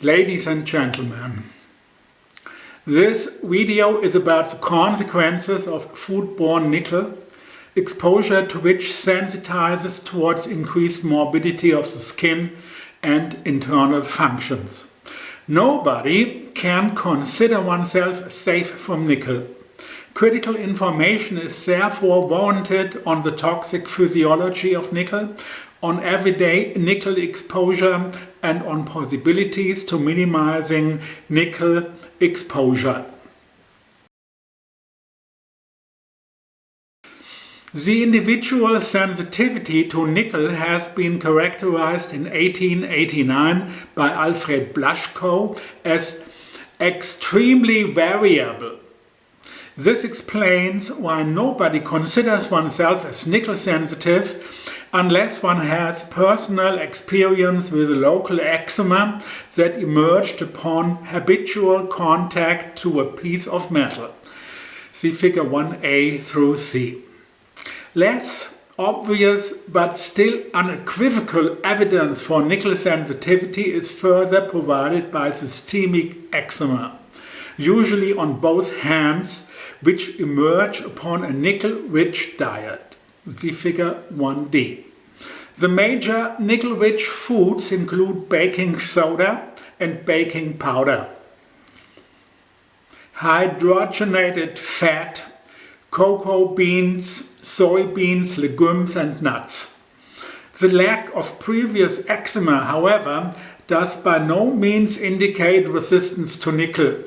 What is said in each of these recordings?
Ladies and gentlemen, this video is about the consequences of foodborne nickel, exposure to which sensitizes towards increased morbidity of the skin and internal functions. Nobody can consider oneself safe from nickel. Critical information is therefore warranted on the toxic physiology of nickel, on everyday nickel exposure, and on possibilities to minimizing nickel exposure. The individual sensitivity to nickel has been characterized in 1889 by Alfred Blaschko as extremely variable. This explains why nobody considers oneself as nickel sensitive unless one has personal experience with a local eczema that emerged upon habitual contact to a piece of metal. See figure 1a through c. Less obvious but still unequivocal evidence for nickel sensitivity is further provided by systemic eczema, usually on both hands, which emerge upon a nickel-rich diet. See figure 1d. The major nickel-rich foods include baking soda and baking powder, hydrogenated fat, cocoa beans, soybeans, legumes and nuts. The lack of previous eczema, however, does by no means indicate resistance to nickel.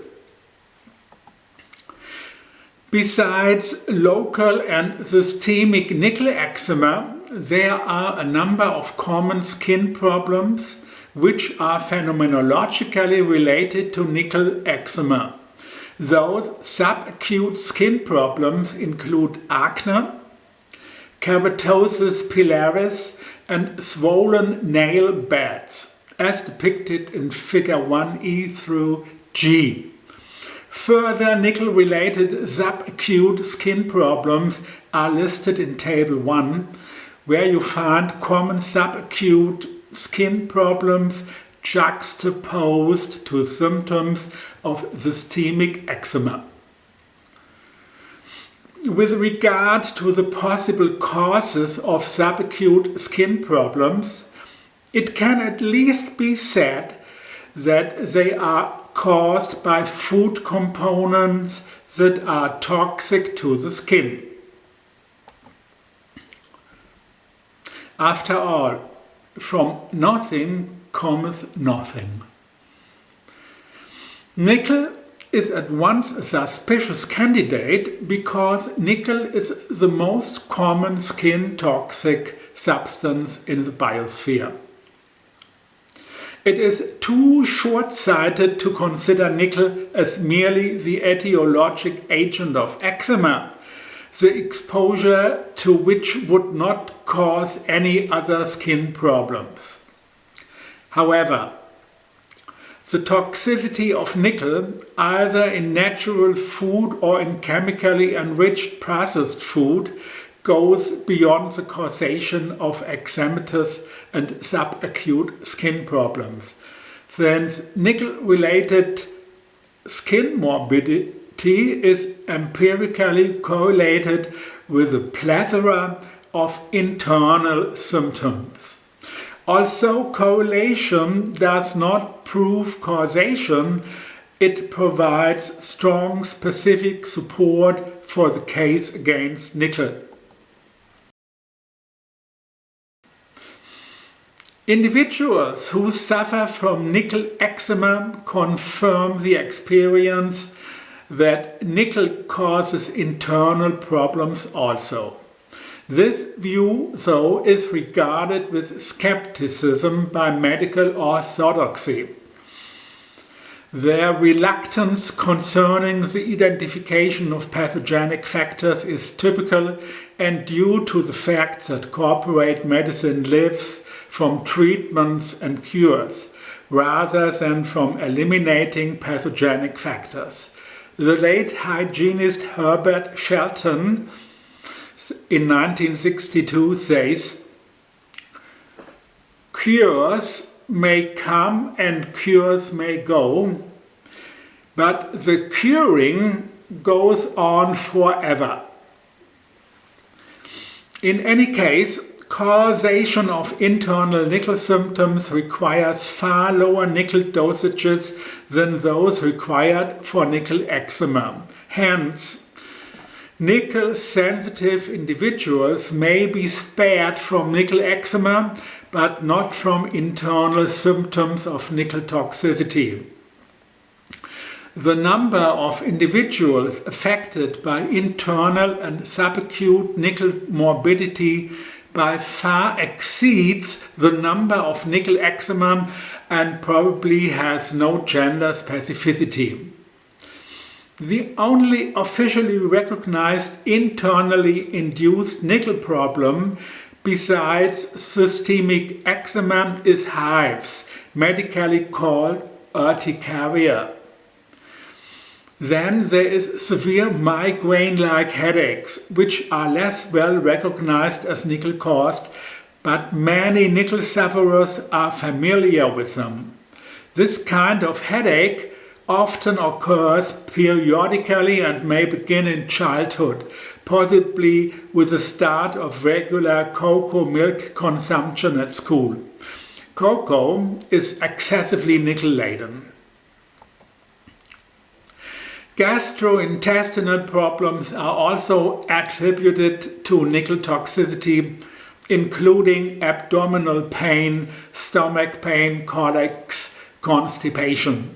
Besides local and systemic nickel eczema, there are a number of common skin problems which are phenomenologically related to nickel eczema. Those subacute skin problems include acne, keratosis pilaris and swollen nail beds, as depicted in figure 1e through g. Further nickel-related subacute skin problems are listed in table 1, where you find common subacute skin problems juxtaposed to symptoms of systemic eczema. With regard to the possible causes of subacute skin problems, it can at least be said that they are caused by food components that are toxic to the skin. After all, from nothing comes nothing. Nickel is at once a suspicious candidate because nickel is the most common skin toxic substance in the biosphere. It is too short-sighted to consider nickel as merely the etiologic agent of eczema, the exposure to which would not cause any other skin problems. However, the toxicity of nickel, either in natural food or in chemically enriched processed food, goes beyond the causation of eczematous and subacute skin problems. Since nickel-related skin morbidity is empirically correlated with a plethora of internal symptoms. Also, correlation does not prove causation, it provides strong specific support for the case against nickel. Individuals who suffer from nickel eczema confirm the experience that nickel causes internal problems also. This view, though, is regarded with skepticism by medical orthodoxy. Their reluctance concerning the identification of pathogenic factors is typical and due to the fact that corporate medicine lives from treatments and cures, rather than from eliminating pathogenic factors. The late hygienist Herbert Shelton in 1962 says, "Cures may come and cures may go, but the curing goes on forever." In any case, causation of internal nickel symptoms requires far lower nickel dosages than those required for nickel eczema. Hence, nickel-sensitive individuals may be spared from nickel eczema, but not from internal symptoms of nickel toxicity. The number of individuals affected by internal and subacute nickel morbidity by far exceeds the number of nickel eczema and probably has no gender specificity. The only officially recognized internally induced nickel problem besides systemic eczema is hives, medically called urticaria. Then there is severe migraine-like headaches, which are less well recognized as nickel-caused, but many nickel sufferers are familiar with them. This kind of headache often occurs periodically and may begin in childhood, possibly with the start of regular cocoa milk consumption at school. Cocoa is excessively nickel-laden. Gastrointestinal problems are also attributed to nickel toxicity, including abdominal pain, stomach pain, colics, constipation.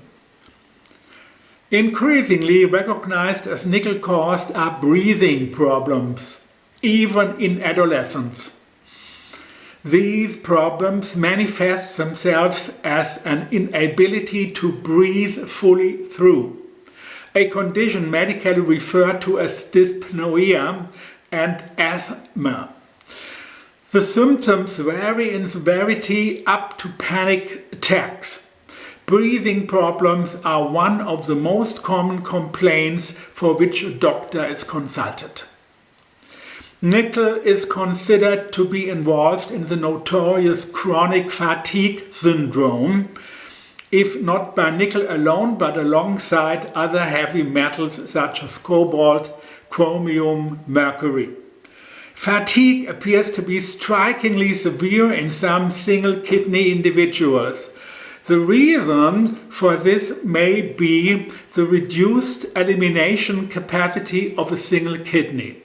Increasingly recognized as nickel-caused are breathing problems, even in adolescence. These problems manifest themselves as an inability to breathe fully through, a condition medically referred to as dyspnoea and asthma. The symptoms vary in severity up to panic attacks. Breathing problems are one of the most common complaints for which a doctor is consulted. Nickel is considered to be involved in the notorious chronic fatigue syndrome, if not by nickel alone, but alongside other heavy metals such as cobalt, chromium, mercury. Fatigue appears to be strikingly severe in some single-kidney individuals. The reason for this may be the reduced elimination capacity of a single kidney.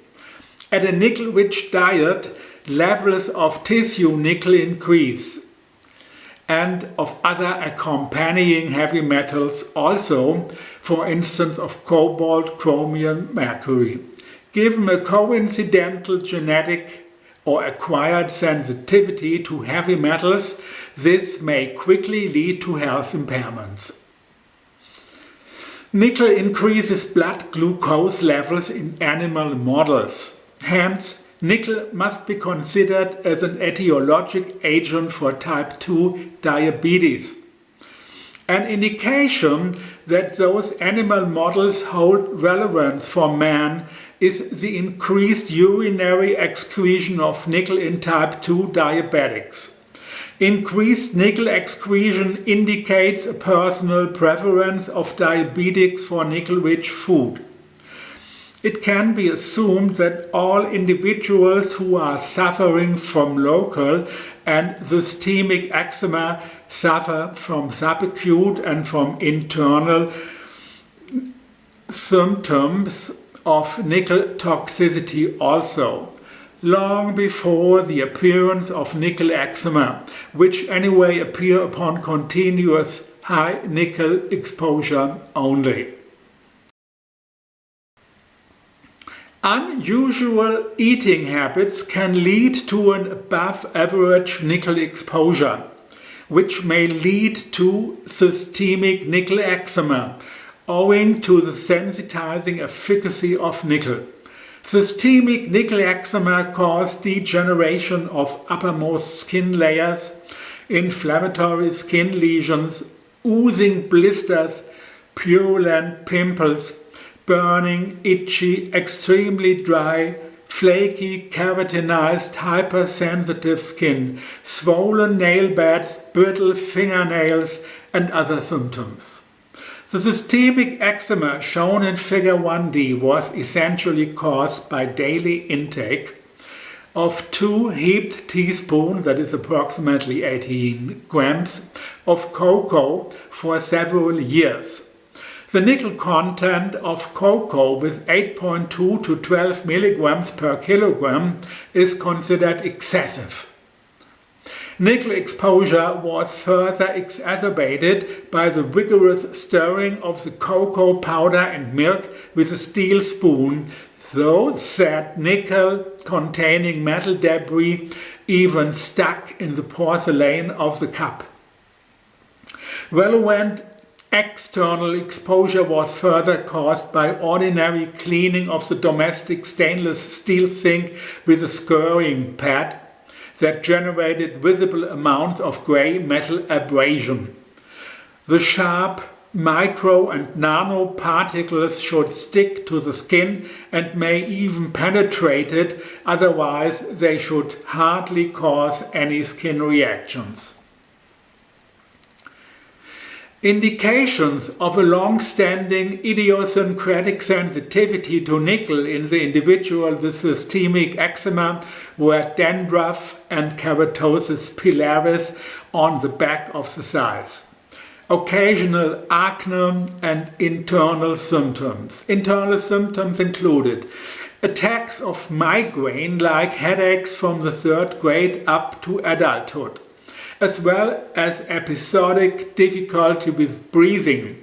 At a nickel-rich diet, levels of tissue nickel increase, and of other accompanying heavy metals also, for instance of cobalt, chromium, mercury. Given a coincidental genetic or acquired sensitivity to heavy metals, this may quickly lead to health impairments. Nickel increases blood glucose levels in animal models. Hence, nickel must be considered as an etiologic agent for type 2 diabetes. An indication that those animal models hold relevance for man is the increased urinary excretion of nickel in type 2 diabetics. Increased nickel excretion indicates a personal preference of diabetics for nickel-rich food. It can be assumed that all individuals who are suffering from local and systemic eczema suffer from subacute and from internal symptoms of nickel toxicity also, long before the appearance of nickel eczema, which anyway appear upon continuous high nickel exposure only. Unusual eating habits can lead to an above-average nickel exposure, which may lead to systemic nickel eczema, owing to the sensitizing efficacy of nickel. Systemic nickel eczema causes degeneration of uppermost skin layers, inflammatory skin lesions, oozing blisters, purulent pimples, burning, itchy, extremely dry, flaky, keratinized, hypersensitive skin, swollen nail beds, brittle fingernails, and other symptoms. The systemic eczema shown in figure 1D was essentially caused by daily intake of 2 heaped teaspoons, that is approximately 18 grams, of cocoa for several years. The nickel content of cocoa with 8.2 to 12 milligrams per kilogram is considered excessive. Nickel exposure was further exacerbated by the vigorous stirring of the cocoa powder and milk with a steel spoon, so that nickel containing metal debris even stuck in the porcelain of the cup. Relevant external exposure was further caused by ordinary cleaning of the domestic stainless steel sink with a scouring pad that generated visible amounts of grey metal abrasion. The sharp micro and nano particles should stick to the skin and may even penetrate it, otherwise they should hardly cause any skin reactions. Indications of a long-standing idiosyncratic sensitivity to nickel in the individual with systemic eczema were dandruff and keratosis pilaris on the back of the thighs. Occasional acne and internal symptoms. Internal symptoms included attacks of migraine like headaches from the 3rd grade up to adulthood, as well as episodic difficulty with breathing,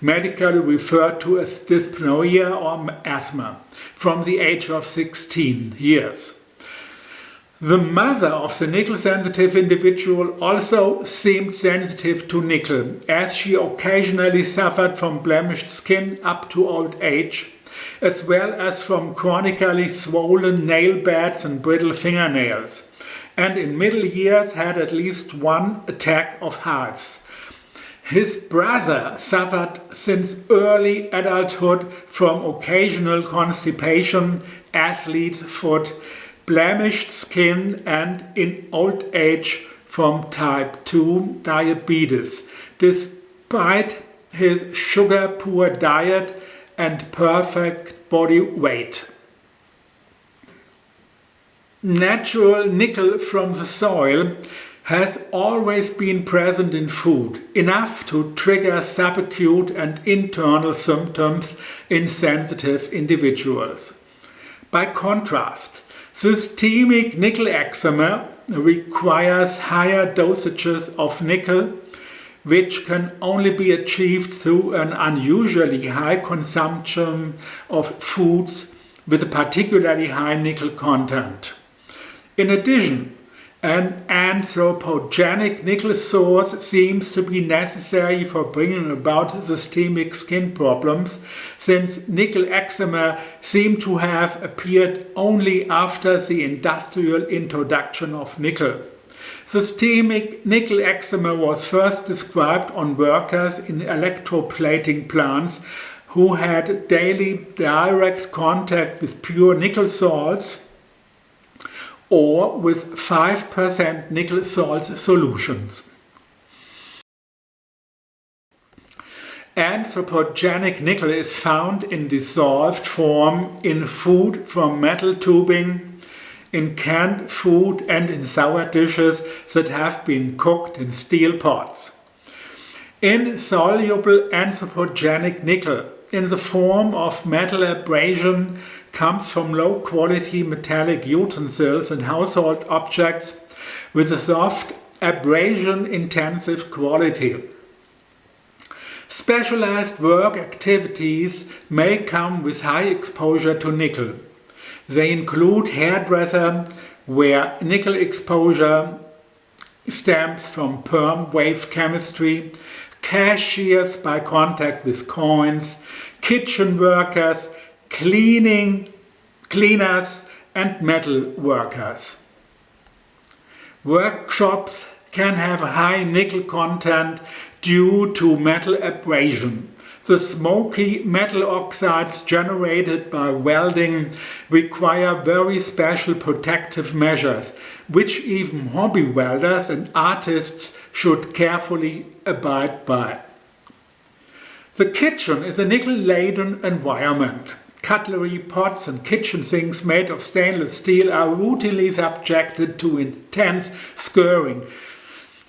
medically referred to as dyspnea or asthma, from the age of 16 years. The mother of the nickel-sensitive individual also seemed sensitive to nickel, as she occasionally suffered from blemished skin up to old age, as well as from chronically swollen nail beds and brittle fingernails, and in middle years had at least one attack of hives. His brother suffered since early adulthood from occasional constipation, athlete's foot, blemished skin, and in old age from type 2 diabetes, despite his sugar-poor diet and perfect body weight. Natural nickel from the soil has always been present in food, enough to trigger subacute and internal symptoms in sensitive individuals. By contrast, systemic nickel eczema requires higher dosages of nickel, which can only be achieved through an unusually high consumption of foods with a particularly high nickel content. In addition, an anthropogenic nickel source seems to be necessary for bringing about systemic skin problems, since nickel eczema seemed to have appeared only after the industrial introduction of nickel. Systemic nickel eczema was first described on workers in electroplating plants who had daily direct contact with pure nickel salts or with 5% nickel salt solutions. Anthropogenic nickel is found in dissolved form in food from metal tubing, in canned food, and in sour dishes that have been cooked in steel pots. Insoluble anthropogenic nickel in the form of metal abrasion comes from low-quality metallic utensils and household objects with a soft, abrasion-intensive quality. Specialized work activities may come with high exposure to nickel. They include hairdresser, where nickel exposure stems from perm wave chemistry, cashiers by contact with coins, kitchen workers, cleaners, and metal workers. Workshops can have a high nickel content due to metal abrasion. The smoky metal oxides generated by welding require very special protective measures, which even hobby welders and artists should carefully abide by. The kitchen is a nickel-laden environment. Cutlery, pots and kitchen sinks made of stainless steel are routinely subjected to intense scouring,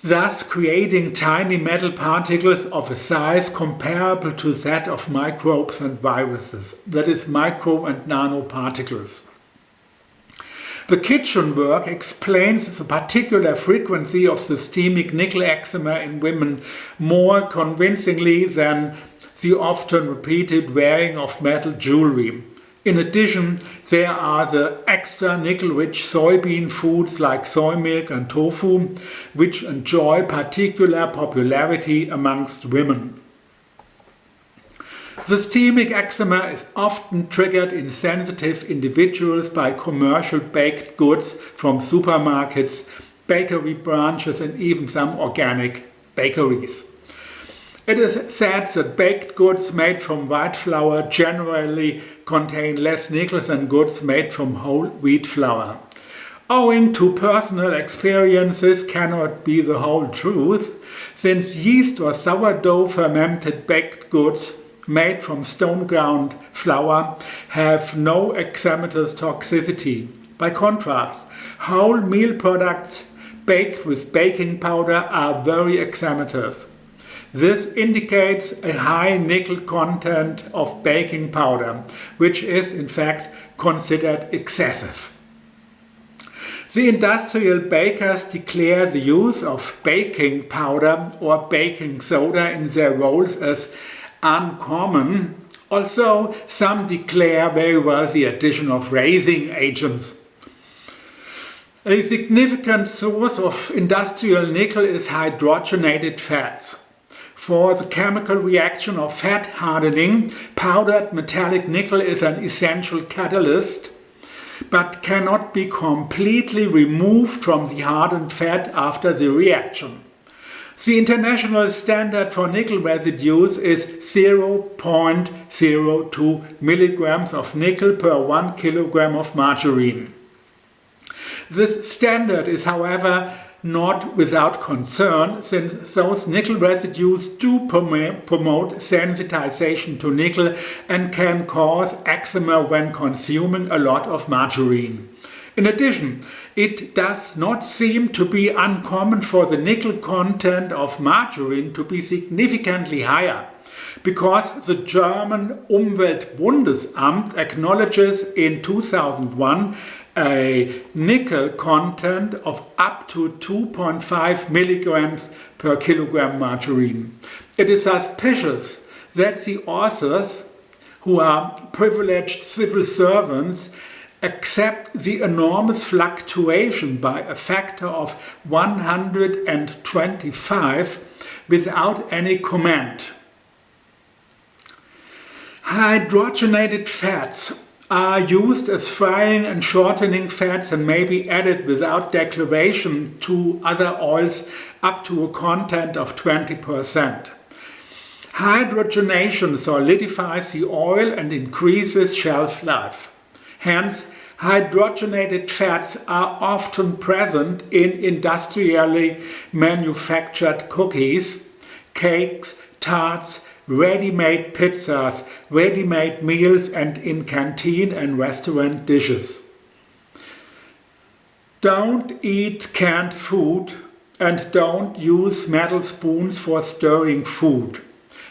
thus creating tiny metal particles of a size comparable to that of microbes and viruses, that is, micro and nanoparticles. The kitchen work explains the particular frequency of systemic nickel eczema in women more convincingly than the often repeated wearing of metal jewelry. In addition, there are the extra nickel-rich soybean foods like soy milk and tofu, which enjoy particular popularity amongst women. Systemic eczema is often triggered in sensitive individuals by commercial baked goods from supermarkets, bakery branches and even some organic bakeries. It is said that baked goods made from white flour generally contain less nickel than goods made from whole wheat flour. Owing to personal experience, this cannot be the whole truth, since yeast or sourdough fermented baked goods made from stone ground flour have no eczematous toxicity. By contrast, whole meal products baked with baking powder are very eczematous. This indicates a high nickel content of baking powder, which is in fact considered excessive. The industrial bakers declare the use of baking powder or baking soda in their rolls as uncommon, although some declare very well the addition of raising agents. A significant source of industrial nickel is hydrogenated fats. For the chemical reaction of fat hardening, powdered metallic nickel is an essential catalyst, but cannot be completely removed from the hardened fat after the reaction. The international standard for nickel residues is 0.02 milligrams of nickel per 1 kilogram of margarine. This standard is, however, not without concern, since those nickel residues do promote sensitization to nickel and can cause eczema when consuming a lot of margarine. In addition, it does not seem to be uncommon for the nickel content of margarine to be significantly higher, because the German Umweltbundesamt acknowledges in 2001 a nickel content of up to 2.5 milligrams per kilogram margarine. It is suspicious that the authors, who are privileged civil servants, accept the enormous fluctuation by a factor of 125 without any comment. Hydrogenated fats are used as frying and shortening fats and may be added without declaration to other oils up to a content of 20%. Hydrogenation solidifies the oil and increases shelf life. Hence, hydrogenated fats are often present in industrially manufactured cookies, cakes, tarts, ready-made pizzas, ready-made meals and in canteen and restaurant dishes. Don't eat canned food and don't use metal spoons for stirring food.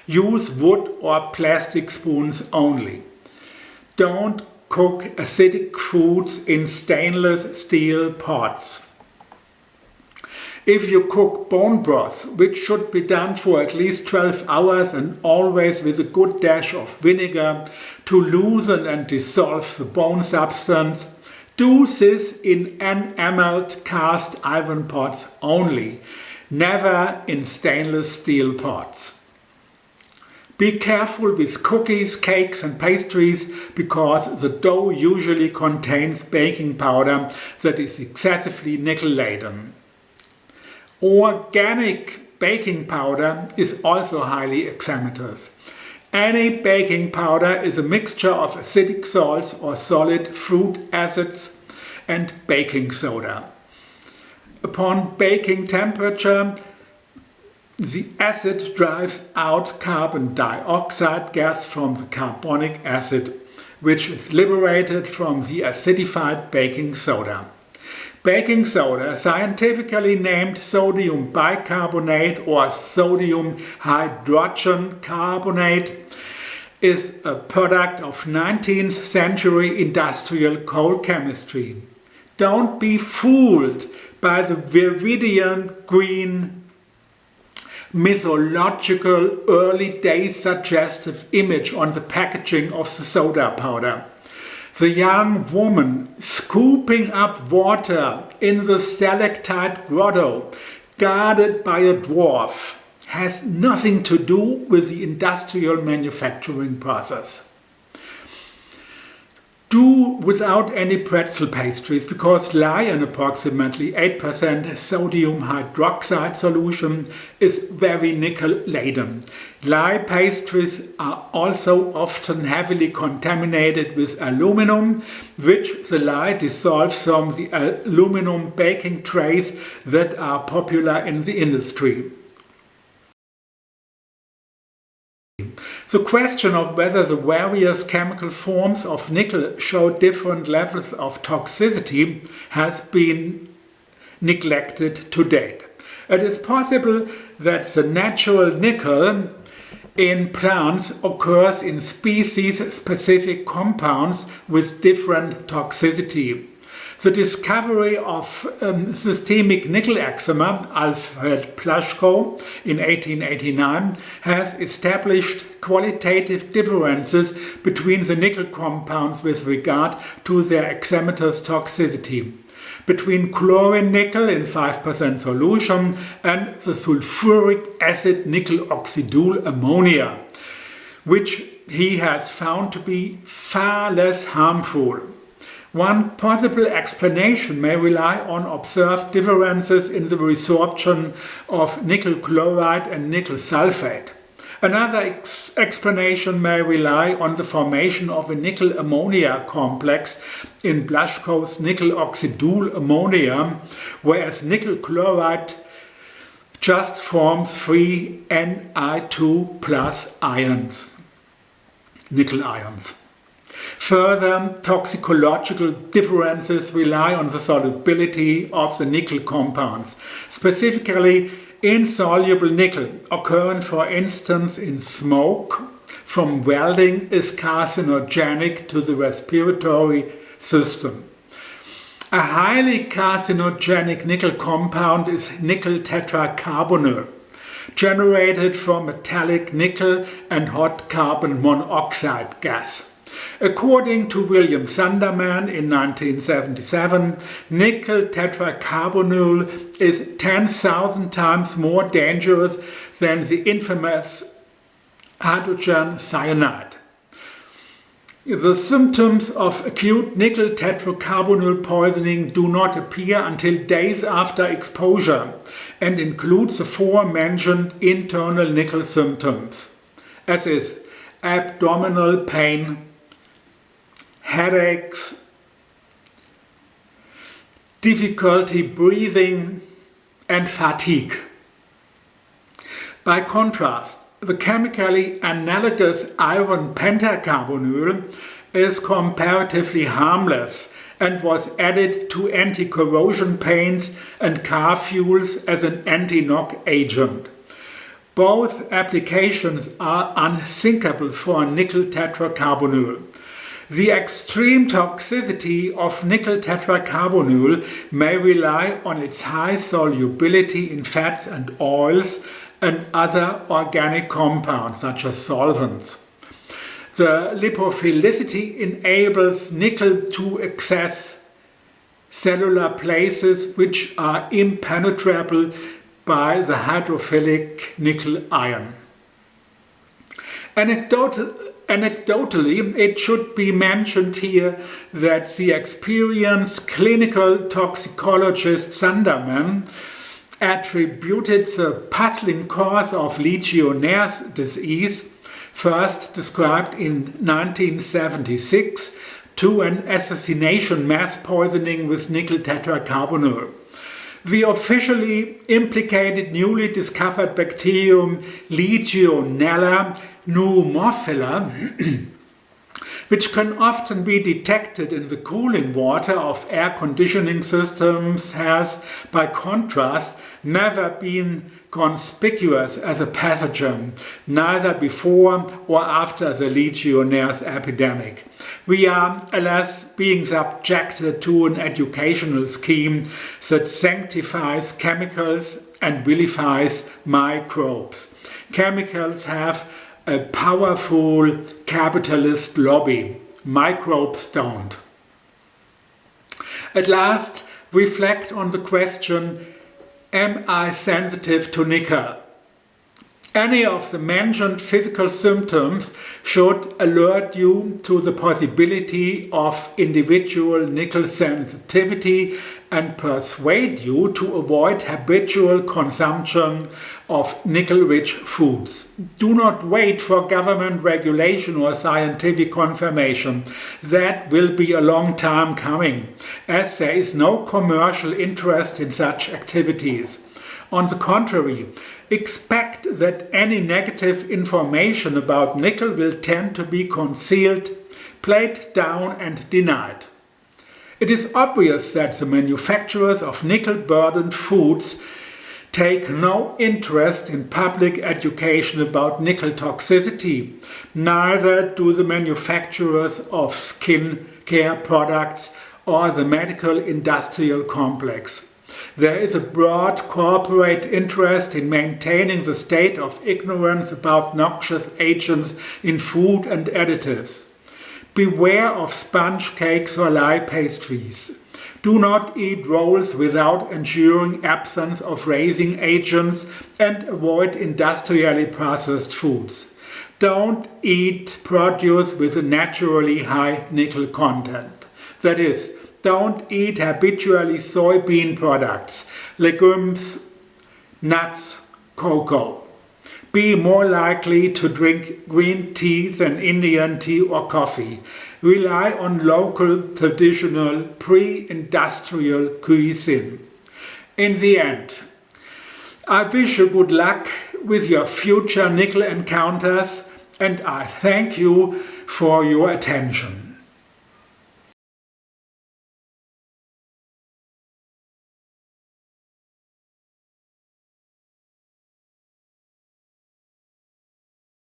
Use wood or plastic spoons only. Don't cook acidic foods in stainless steel pots. If you cook bone broth, which should be done for at least 12 hours and always with a good dash of vinegar to loosen and dissolve the bone substance, do this in enameled cast iron pots only, never in stainless steel pots. Be careful with cookies, cakes and pastries because the dough usually contains baking powder that is excessively nickel-laden. Organic baking powder is also highly eczematous. Any baking powder is a mixture of acidic salts or solid fruit acids and baking soda. Upon baking temperature, the acid drives out carbon dioxide gas from the carbonic acid, which is liberated from the acidified baking soda. Baking soda, scientifically named sodium bicarbonate or sodium hydrogen carbonate, is a product of 19th century industrial coal chemistry. Don't be fooled by the viridian green mythological early days suggestive image on the packaging of the soda powder. The young woman scooping up water in the stalactite grotto guarded by a dwarf has nothing to do with the industrial manufacturing process. Do without any pretzel pastries because lye in approximately 8% sodium hydroxide solution is very nickel laden. Lye pastries are also often heavily contaminated with aluminum, which the lye dissolves from the aluminum baking trays that are popular in the industry. The question of whether the various chemical forms of nickel show different levels of toxicity has been neglected to date. It is possible that the natural nickel in plants occurs in species-specific compounds with different toxicity. The discovery of systemic nickel eczema, Alfred Plaschko, in 1889, has established qualitative differences between the nickel compounds with regard to their eczematous toxicity, between chlorine nickel in 5% solution and the sulfuric acid nickel oxidol ammonia, which he has found to be far less harmful. One possible explanation may rely on observed differences in the resorption of nickel chloride and nickel sulfate. Another explanation may rely on the formation of a nickel ammonia complex in Plaschko's nickel oxidol ammonia, whereas nickel chloride just forms 3 Ni2 plus ions, nickel ions. Further, toxicological differences rely on the solubility of the nickel compounds, specifically insoluble nickel, occurring for instance in smoke from welding, is carcinogenic to the respiratory system. A highly carcinogenic nickel compound is nickel tetracarbonyl, generated from metallic nickel and hot carbon monoxide gas. According to William Sunderman in 1977, nickel tetracarbonyl is 10,000 times more dangerous than the infamous hydrogen cyanide. The symptoms of acute nickel tetracarbonyl poisoning do not appear until days after exposure and include the aforementioned internal nickel symptoms, as is abdominal pain, headaches, difficulty breathing, and fatigue. By contrast, the chemically analogous iron pentacarbonyl is comparatively harmless and was added to anti-corrosion paints and car fuels as an anti-knock agent. Both applications are unthinkable for nickel tetracarbonyl. The extreme toxicity of nickel tetracarbonyl may rely on its high solubility in fats and oils and other organic compounds such as solvents. The lipophilicity enables nickel to access cellular places which are impenetrable by the hydrophilic nickel ion. Anecdotally, it should be mentioned here that the experienced clinical toxicologist Sunderman attributed the puzzling cause of Legionnaire's disease, first described in 1976 to an assassination mass poisoning with nickel tetracarbonyl. The officially implicated newly discovered bacterium Legionella pneumophila, which can often be detected in the cooling water of air conditioning systems, has, by contrast, never been conspicuous as a pathogen, neither before or after the Legionnaires epidemic. We are, alas, being subjected to an educational scheme that sanctifies chemicals and vilifies microbes. Chemicals have a powerful capitalist lobby. Microbes don't. At last, reflect on the question, am I sensitive to nickel? Any of the mentioned physical symptoms should alert you to the possibility of individual nickel sensitivity and persuade you to avoid habitual consumption of nickel-rich foods. Do not wait for government regulation or scientific confirmation. That will be a long time coming, as there is no commercial interest in such activities. On the contrary, expect that any negative information about nickel will tend to be concealed, played down and denied. It is obvious that the manufacturers of nickel-burdened foods take no interest in public education about nickel toxicity. Neither do the manufacturers of skin care products or the medical industrial complex. There is a broad corporate interest in maintaining the state of ignorance about noxious agents in food and additives. Beware of sponge cakes or lie pastries. Do not eat rolls without ensuring absence of raising agents and avoid industrially processed foods. Don't eat produce with a naturally high nickel content. That is, don't eat habitually soybean products, legumes, nuts, cocoa. Be more likely to drink green tea than Indian tea or coffee. Rely on local, traditional, pre-industrial cuisine. In the end, I wish you good luck with your future nickel encounters, and I thank you for your attention.